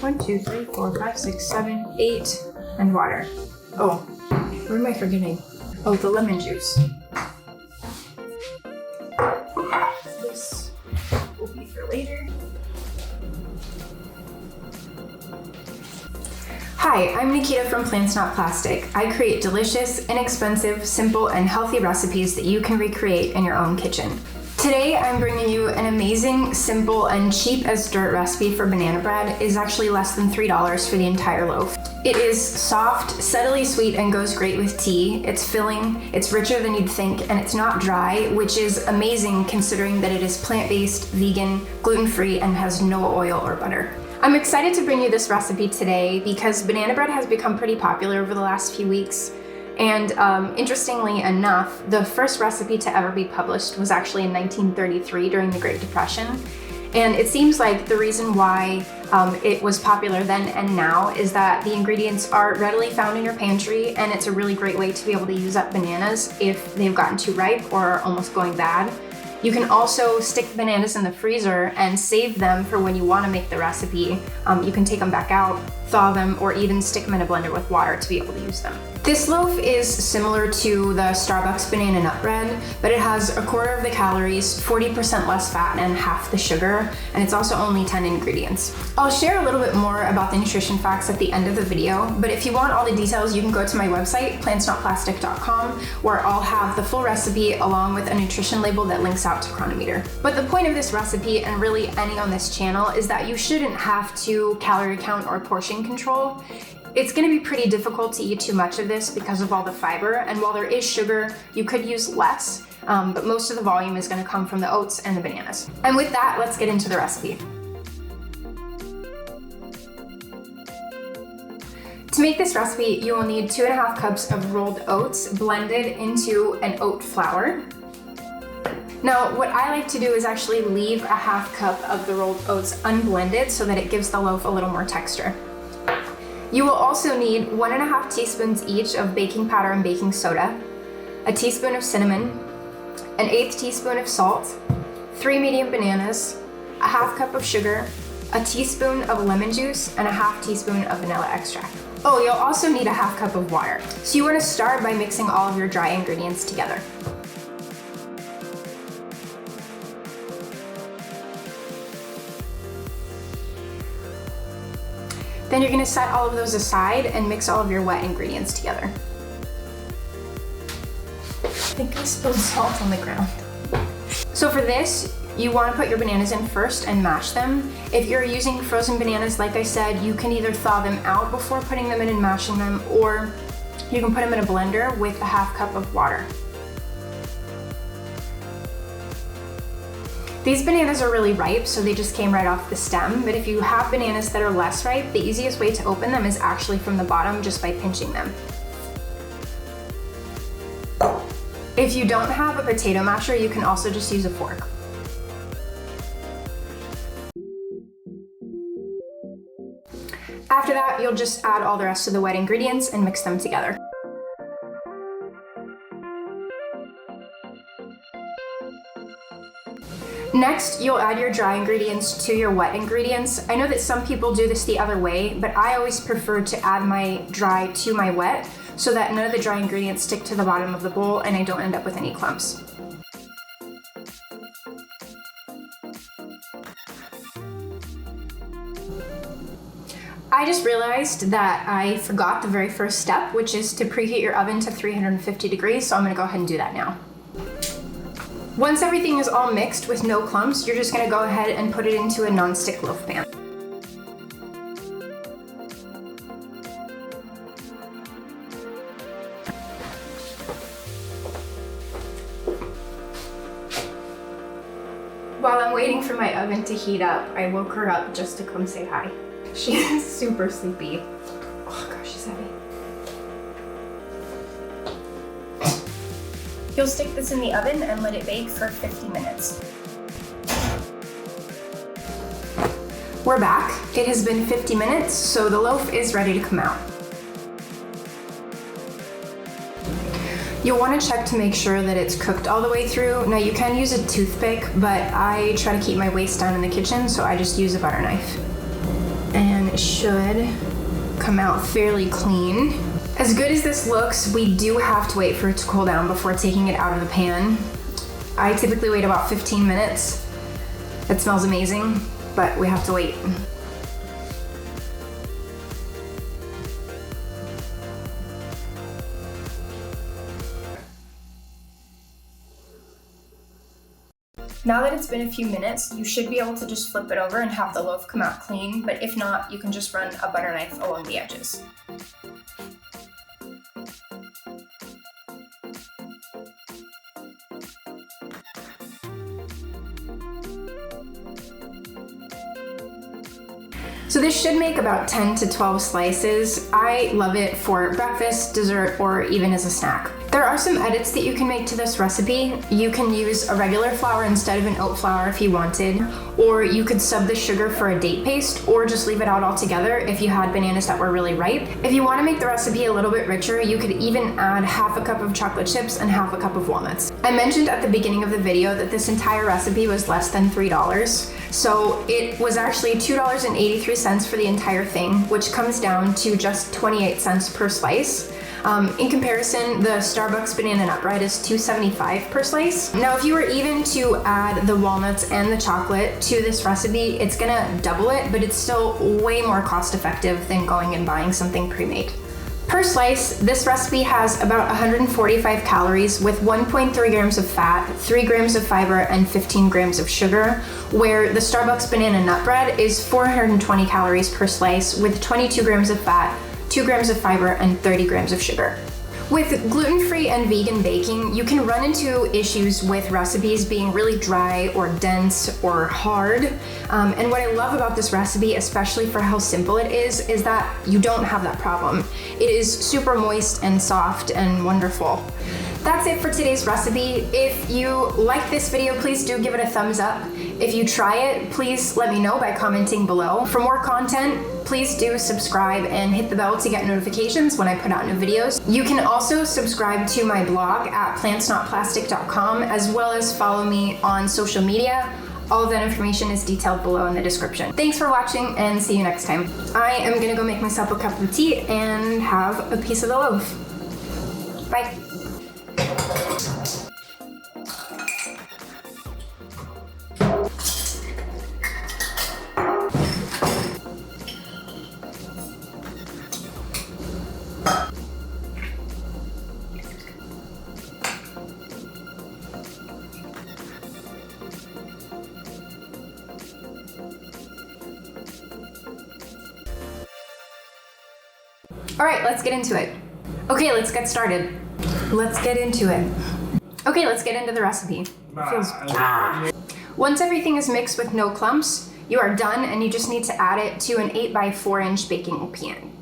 One, two, three, 4, 5, 6, 7, 8, and water. Oh, what am I forgetting? Oh, the lemon juice. This will be for later. Hi, I'm Nikita from PlantsNotPlastic. I create delicious, inexpensive, simple, and healthy recipes that you can recreate in your own kitchen. Today, I'm bringing you an amazing, simple, and cheap as dirt recipe for banana bread. It is actually less than $3 for the entire loaf. It is soft, subtly sweet, and goes great with tea. It's filling, it's richer than you'd think, and it's not dry, which is amazing considering that it is plant-based, vegan, gluten-free, and has no oil or butter. I'm excited to bring you this recipe today because banana bread has become pretty popular over the last few weeks. And interestingly enough, the first recipe to ever be published was actually in 1933 during the Great Depression. And it seems like the reason why it was popular then and now is that the ingredients are readily found in your pantry, and it's a really great way to be able to use up bananas if they've gotten too ripe or are almost going bad. You can also stick bananas in the freezer and save them for when you want to make the recipe. You can take them back out, thaw them, or even stick them in a blender with water to be able to use them. This loaf is similar to the Starbucks banana nut bread, but it has 1/4 of the calories, 40% less fat, and half the sugar, and it's also only 10 ingredients. I'll share a little bit more about the nutrition facts at the end of the video, but if you want all the details, you can go to my website, PlantsNotPlastic.com, where I'll have the full recipe along with a nutrition label that links out to Chronometer. But the point of this recipe, and really any on this channel, is that you shouldn't have to calorie count or portion control. It's going to be pretty difficult to eat too much of this because of all the fiber, and while there is sugar, you could use less, but most of the volume is going to come from the oats and the bananas. And with that, let's get into the recipe. To make this recipe, you will need 2½ cups of rolled oats blended into an oat flour. Now, what I like to do is actually leave 1/2 cup of the rolled oats unblended so that it gives the loaf a little more texture. You will also need 1½ teaspoons each of baking powder and baking soda, a teaspoon of cinnamon, an 1/8 teaspoon of salt, 3 medium bananas, 1/2 cup of sugar, a teaspoon of lemon juice, and 1/2 teaspoon of vanilla extract. Oh, you'll also need 1/2 cup of water. So you want to start by mixing all of your dry ingredients together. Then you're going to set all of those aside and mix all of your wet ingredients together. I think I spilled salt on the ground. So for this, you want to put your bananas in first and mash them. If you're using frozen bananas, like I said, you can either thaw them out before putting them in and mashing them, or you can put them in a blender with 1/2 cup of water. These bananas are really ripe, so they just came right off the stem, but if you have bananas that are less ripe, the easiest way to open them is actually from the bottom, just by pinching them. If you don't have a potato masher, you can also just use a fork. After that, you'll just add all the rest of the wet ingredients and mix them together. Next, you'll add your dry ingredients to your wet ingredients. I know that some people do this the other way, but I always prefer to add my dry to my wet so that none of the dry ingredients stick to the bottom of the bowl and I don't end up with any clumps. I just realized that I forgot the very first step, which is to preheat your oven to 350 degrees, so I'm going to go ahead and do that now. Once everything is all mixed with no clumps, you're just going to go ahead and put it into a non-stick loaf pan. While I'm waiting for my oven to heat up, I woke her up just to come say hi. She is super sleepy. Oh gosh, she's heavy. You'll stick this in the oven and let it bake for 50 minutes. We're back. It has been 50 minutes, so the loaf is ready to come out. You'll want to check to make sure that it's cooked all the way through. Now you can use a toothpick, but I try to keep my waste down in the kitchen, so I just use a butter knife. And it should come out fairly clean. As good as this looks, we do have to wait for it to cool down before taking it out of the pan. I typically wait about 15 minutes. It smells amazing, but we have to wait. Now that it's been a few minutes, you should be able to just flip it over and have the loaf come out clean, but if not, you can just run a butter knife along the edges. So this should make about 10 to 12 slices. I love it for breakfast, dessert, or even as a snack. There are some edits that you can make to this recipe. You can use a regular flour instead of an oat flour if you wanted, or you could sub the sugar for a date paste, or just leave it out altogether if you had bananas that were really ripe. If you want to make the recipe a little bit richer, you could even add half a cup of chocolate chips and half a cup of walnuts. I mentioned at the beginning of the video that this entire recipe was less than $3. So it was actually $2.83 for the entire thing, which comes down to just 28 cents per slice. In comparison, the Starbucks banana nut bread is $2.75 per slice. Now, if you were even to add the walnuts and the chocolate to this recipe, it's gonna double it, but it's still way more cost effective than going and buying something pre-made. Per slice, this recipe has about 145 calories with 1.3 grams of fat, 3 grams of fiber, and 15 grams of sugar, where the Starbucks banana nut bread is 420 calories per slice with 22 grams of fat, 2 grams of fiber, and 30 grams of sugar. With gluten-free and vegan baking, you can run into issues with recipes being really dry or dense or hard. And what I love about this recipe, especially for how simple it is that you don't have that problem. It is super moist and soft and wonderful. That's it for today's recipe. If you like this video, please do give it a thumbs up. If you try it, please let me know by commenting below. For more content, please do subscribe and hit the bell to get notifications when I put out new videos. You can also subscribe to my blog at PlantsNotPlastic.com, as well as follow me on social media. All of that information is detailed below in the description. Thanks for watching and see you next time. I am gonna go make myself a cup of tea and have a piece of the loaf. Bye. All right, let's get into it. Okay, let's get started. Let's get into it. Okay, let's get into the recipe. Once everything is mixed with no clumps, you are done and you just need to add it to an 8x4 inch baking pan.